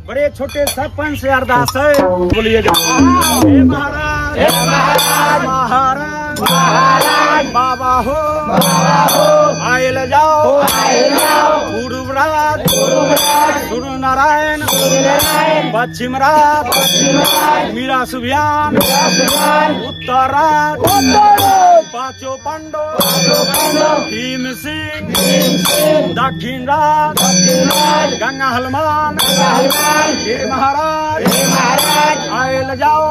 बड़े छोटे सरपंच से अरदास है, बोलिए हे महाराज महाराज महाराज बाबा हो आयल जाओ पूर्व रात सूर्य नारायण पश्चिम रात मीरा सुभियान उत्तर रात पांचों पांडो भीम सिंह दक्षिण रात गंगा हनुमान हे महाराज आयल जाओ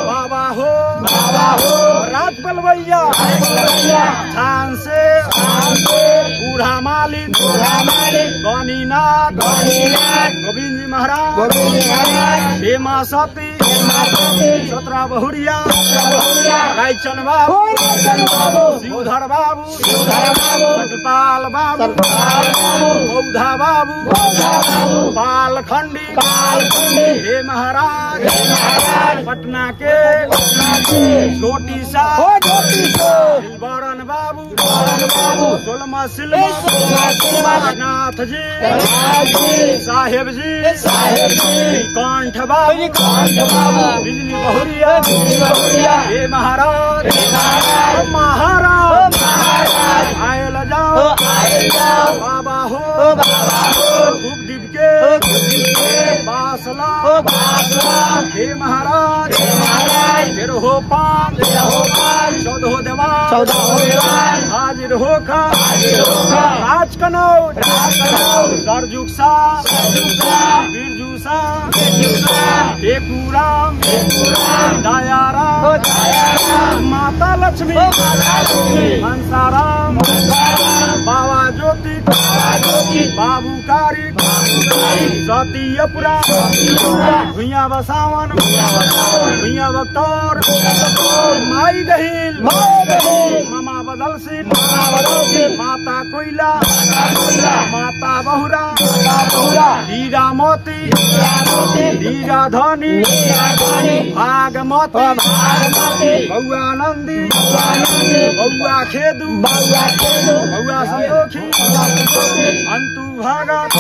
बाबा हो राज पलवैया थान से बूढ़ा मालिक गौनीनाथ गोविंद जी महाराज हेमा सती सतरा बहुरिया रायचंद बाबू शिवधर बाबू सतपाल बाबू बौधा बाबू पालखंडी हे महाराज पटना के छोटी सा बरन बाबू सोलमा सिल्वा नाथ जी साहेब जी कंठ बाबू बिजली बहुरिया हे महाराज महाराज आयल जाओ बाबा हो खूब डिब के बासला हे महाराज फिर हो पान चौदह देवान हाजिर हो खा राज कनौज सरजुगसा बीरजूसा एकूराम दयाराम माता लक्ष्मी हंसाराम बाबा ज्योति बाबू कारी सतीयपुरा भुइया बसावन भुइया बख्तौर माई गहील मामा बदल सिंह माता कोयला माता बहुरा हीरा मोती हीरा धनी भागमती बउआ नंदी बउआ खेदू बउआ संतोखी अंतु भागत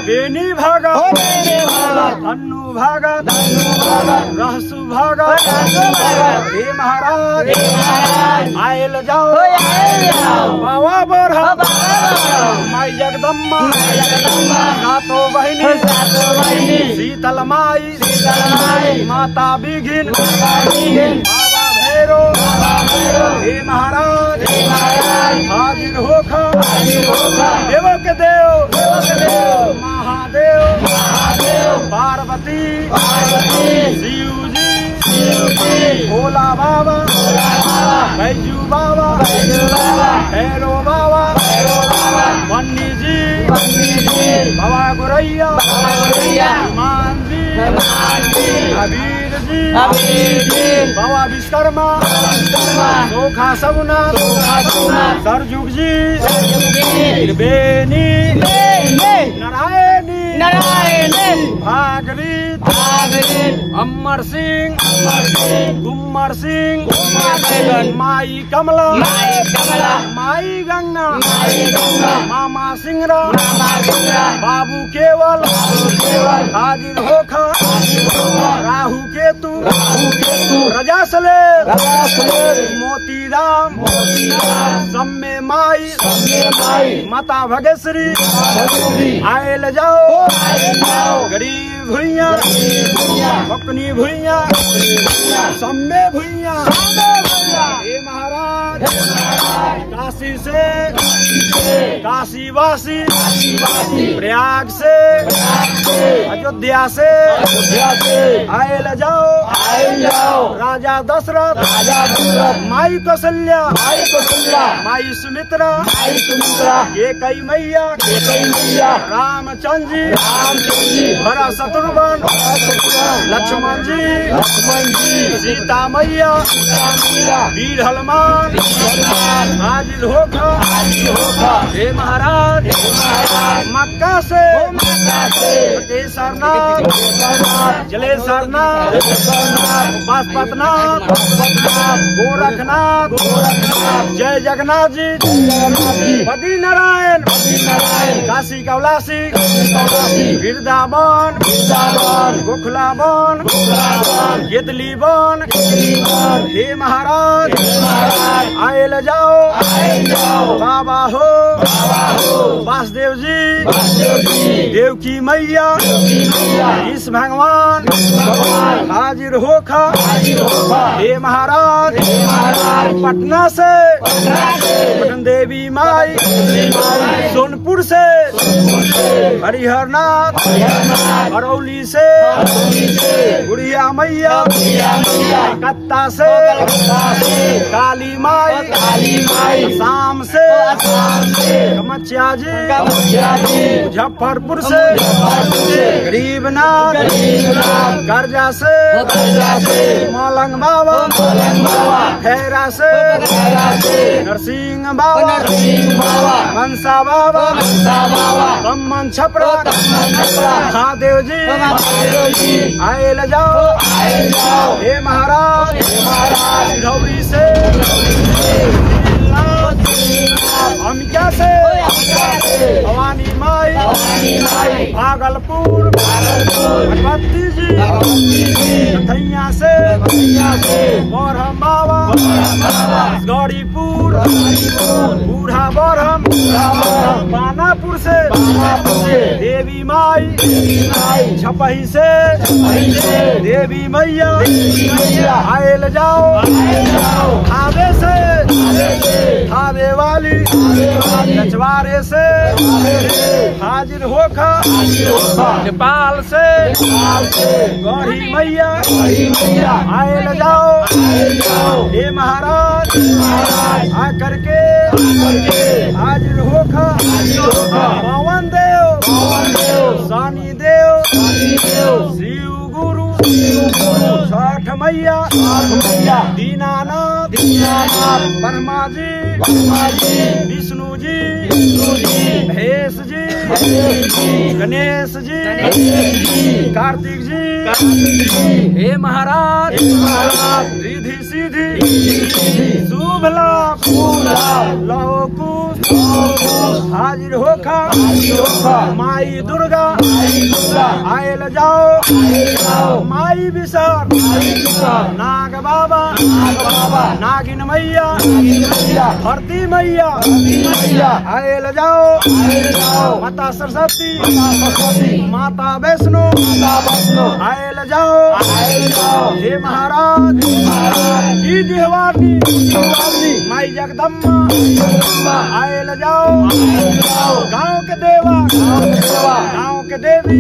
बेनी भागत अन्नू भागत रहसु भागत हे महाराज आयल जाओ बाबा बरहा माई जगदम्बा सातो बहिनी शीतल माई माता बिघिन बाबा भैरो हे महाराज हाजिर होखा देवो के देव महादेव पार्वती शिव जी भोला बाबा बैजू बाबा भैरो बाबा वन्नी जी बाबा गुरैया हनुमान जी अबीर जी बाबा विश्वकर्मा सोखा समुना सरजुग जी बेनी नारायणी भागवत अमर सिंह गुम्मर सिंह माई कमला माई गंगा मामा सिंगरा बाबू केवल हाजिर होखा राहु केतु रजा सले मोतीराम सम्मे माई माता भगेश्वरी आयल जाओ गरीब भुइया मकनी भुइया सम्मे भुइया हे महाराज काशी से काशीवासी प्रयाग से अयोध्या से आयल जाओ राजा दशरथ माई कौशल्या माई सुमित्रा ये कई मैया रामचंद्र जी भरत शत्रुघ्न लक्ष्मण जी सीता मैया वीर हनुमान हाजिर होखा हे महाराज मक्का से सरनाथ जलेश्वरनाथ पशुपतनाथ गोरखनाथ जय जगन्नाथ जी बद्री नारायण काशी कैलाशी वृंदावन गोखला वन गेतली वन हे महाराज आयल जाओ बाबा हो वासुदेव जी देवकी मैया इस भगवान हाजिर होखा हे महाराज पटना से पटन देवी माई सोनपुर से हरिहरनाथ अरौली से गुड़िया मैया कत्ता से काली माई शाम से कमचिया जी मुजफ्फरपुर से गरीबनाथ गर्जा से मौलंग बाबा खैरा से नरसिंह बाबा मनसा बाबा बम्मन छपरा महादेव जी आयल जाओ हे महाराज गौरी से अमिका से भवानी माई भागलपुर भगवती जी कथैया से बरहम बाबा गौरीपुर बूढ़ा बरहम पानापुर से देवी माई छपही से देवी मैया आयल जाओ थावे से थावे वाली लचवारे से हाजिर होखा नेपाल से गौरी मैया आयल जाओ हे महाराज आकर के हाजिर होखा पवन देव सानी देव शिव गुरु छठ मैया दीनानाथ ब्रह्मा जी विष्णु जी महेश जी गणेश जी कार्तिक जी हे महाराज रिधि सीधी शुभ लाभ लो कुश हाजिर होखा माई दुर्गा आयल जाओ माई विशाल नाग बाबा नागिन मैया धरती मैया आयल जाओ माता सरस्वती माता वैष्णो आयल जाओ हे महाराज की जिहवानी माई जगदम्बा आयल जाओ गाँव के देवा गाँव के देवी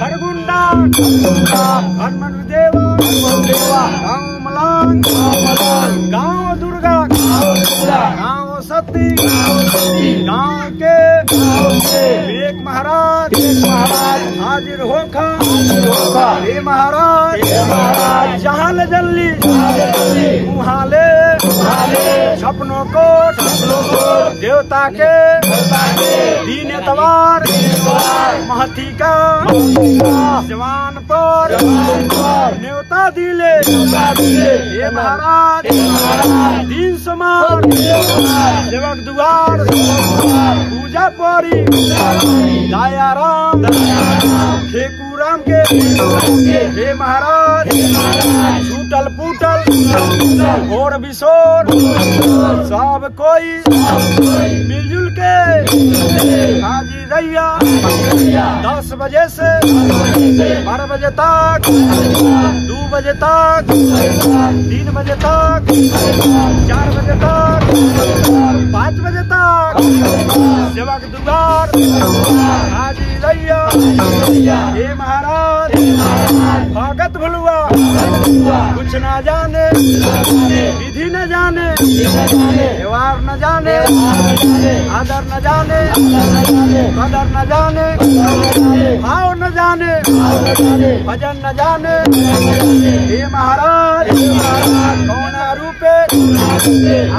हरगुंडा हनुमान देवा गाँव मलांग गाँव दुर्गा गाँव सती गाँव के विवेक महाराज हाजिर होखा हे महाराज जहाँ ले जल्ली वहाँ ले सपनों को देवता के दीन एतवार महती का जवान पर न्योता दिले हे महाराज दीन समान सेवक दुआर पूजा पौरी दयाराम ठेकुराम के हे महाराज टूटल फूटल और बिसोर सब कोई मिलजुल के हाजी रैया 10 बजे से 12 बजे तक 2 बजे तक 3 बजे तक 4 बजे तक 5 बजे तक सेवक दुआर हाजी रैया हे महाराज भगत भुलुआ कुछ ना जाने विधि न जाने व्यवहार न जाने आदर न जाने कदर न जाने भाव न जाने भजन न जाने हे महाराज कौन रूपे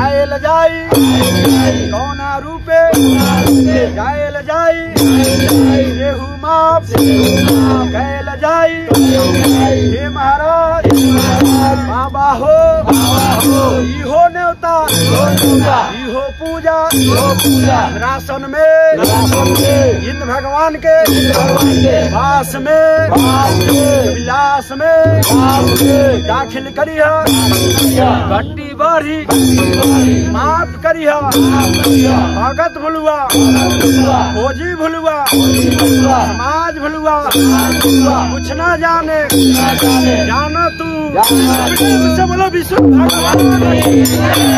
आयल जाई कौन रूपे जायल जाई रेहू माप गैल जाई हे महाराज बाबा हो इहो न्योता इहो पूजा राशन में इंद्र भगवान के वास में विलास में दाखिल करिया घट्टी बढ़ी माफ करिया भगत भुलुआ फौजी भुलुआ समाज भुलुआ कुछ ना जाने जानो तू से बोलो विष्णु भगवान